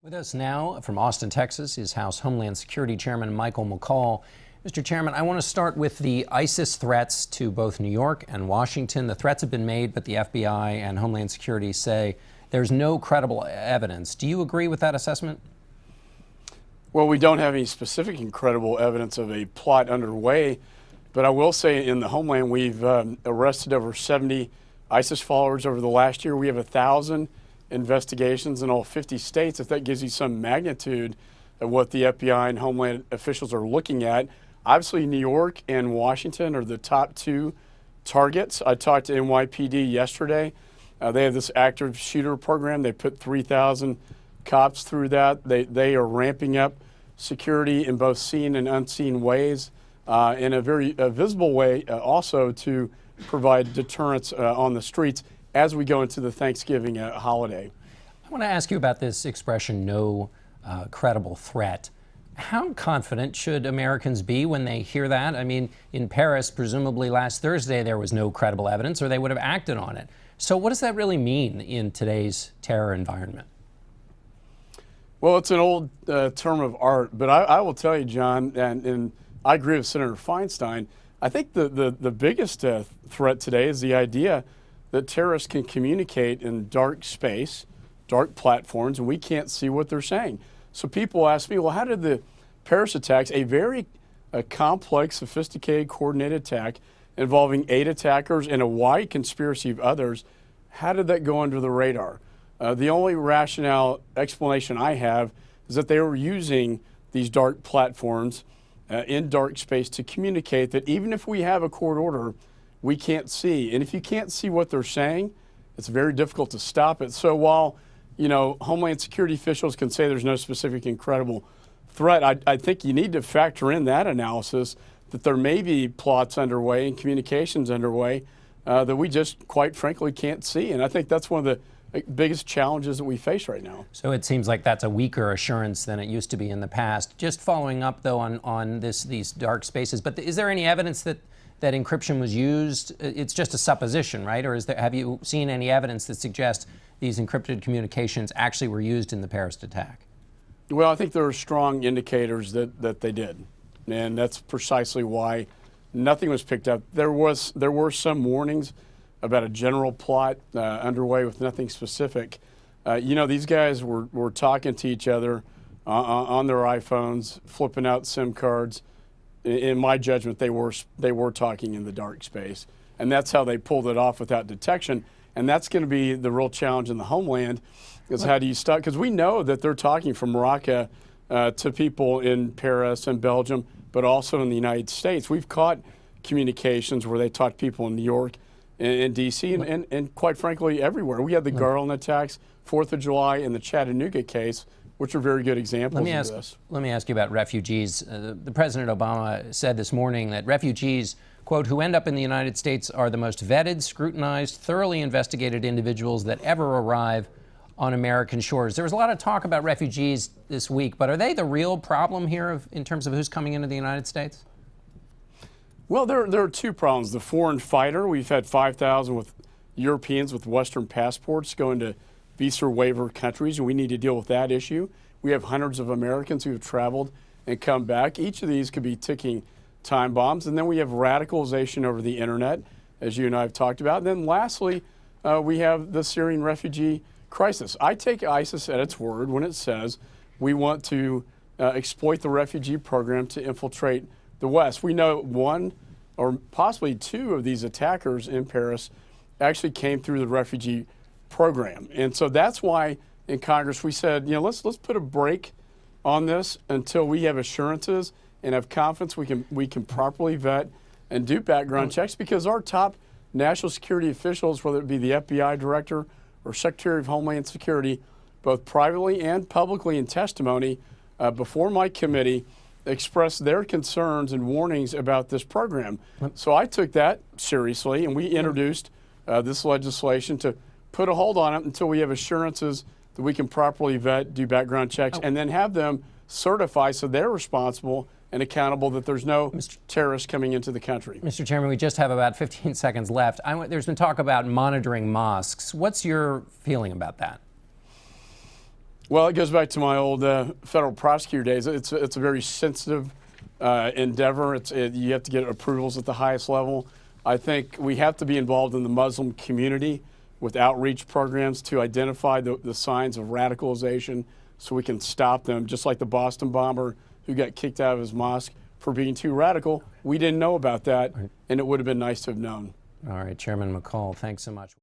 With us now from Austin, Texas, is House Homeland Security Chairman Michael McCaul. Mr. Chairman, I want to start with the ISIS threats to both New York and Washington. The threats have been made, but the FBI and Homeland Security say there's no credible evidence. Do you agree with that assessment? Well, we don't have any specific and credible evidence of a plot underway, but I will say in the Homeland we've arrested over 70 ISIS followers over the last year. We have 1,000 investigations in all 50 states. If that gives you some magnitude of what the FBI and Homeland officials are looking at. Obviously, New York and Washington are the top two targets. I talked to NYPD yesterday. They have this active shooter program. They put 3,000 cops through that. They are ramping up security in both seen and unseen ways, in a very visible way also to provide deterrence on the streets as we go into the Thanksgiving holiday. I want to ask you about this expression, no credible threat. How confident should Americans be when they hear that? I mean, in Paris, presumably last Thursday, there was no credible evidence or they would have acted on it. So what does that really mean in today's terror environment? Well, it's an old term of art, but I will tell you, John, and I agree with Senator Feinstein, I think the biggest threat today is the idea that terrorists can communicate in dark space, dark platforms, and we can't see what they're saying. So people ask me, well, how did the Paris attacks, a very complex, sophisticated, coordinated attack involving 8 attackers and a wide conspiracy of others, how did that go under the radar? The only rationale explanation I have is that they were using these dark platforms in dark space to communicate that even if we have a court order, we can't see. And if you can't see what they're saying, it's very difficult to stop it. So while, Homeland Security officials can say there's no specific and credible threat, I think you need to factor in that analysis that there may be plots underway and communications underway that we just, quite frankly, can't see. And I think that's one of the biggest challenges that we face right now. So it seems like that's a weaker assurance than it used to be in the past. Just following up, though, on these dark spaces, but is there any evidence that encryption was used? It's just a supposition, right? Or have you seen any evidence that suggests these encrypted communications actually were used in the Paris attack? Well, I think there are strong indicators that they did. And that's precisely why nothing was picked up. There were some warnings about a general plot underway with nothing specific. These guys were talking to each other on their iPhones, flipping out SIM cards. In my judgment, they were talking in the dark space, and that's how they pulled it off without detection. And that's going to be the real challenge in the Homeland, is how do you stop? Because we know that they're talking from Morocco to people in Paris and Belgium, but also in the United States. We've caught communications where they talk to people in New York and D.C. and quite frankly, everywhere. We had the Garland attacks, 4th of July, and the Chattanooga case, which are very good examples of this. Let me ask you about refugees. The President Obama said this morning that refugees, quote, who end up in the United States are the most vetted, scrutinized, thoroughly investigated individuals that ever arrive on American shores. There was a lot of talk about refugees this week, but are they the real problem here in terms of who's coming into the United States? Well, there are two problems. The foreign fighter, we've had 5,000 with Europeans with Western passports going to visa waiver countries, and we need to deal with that issue. We have hundreds of Americans who have traveled and come back. Each of these could be ticking time bombs. And then we have radicalization over the internet, as you and I have talked about. And then lastly, we have the Syrian refugee crisis. I take ISIS at its word when it says we want to exploit the refugee program to infiltrate the West. We know one or possibly 2 of these attackers in Paris actually came through the refugee program. And so that's why in Congress we said, let's put a break on this until we have assurances and have confidence we can properly vet and do background checks, because our top national security officials, whether it be the FBI director or Secretary of Homeland Security, both privately and publicly in testimony before my committee, expressed their concerns and warnings about this program. So I took that seriously, and we introduced this legislation to put a hold on it until we have assurances that we can properly vet, do background checks, and then have them certify so they're responsible and accountable that there's no terrorists coming into the country. Mr. Chairman, we just have about 15 seconds left. There's been talk about monitoring mosques. What's your feeling about that? Well, it goes back to my old federal prosecutor days. It's a very sensitive endeavor. You have to get approvals at the highest level. I think we have to be involved in the Muslim community with outreach programs to identify the signs of radicalization so we can stop them, just like the Boston bomber who got kicked out of his mosque for being too radical. We didn't know about that, and it would have been nice to have known. All right, Chairman McCaul, thanks so much.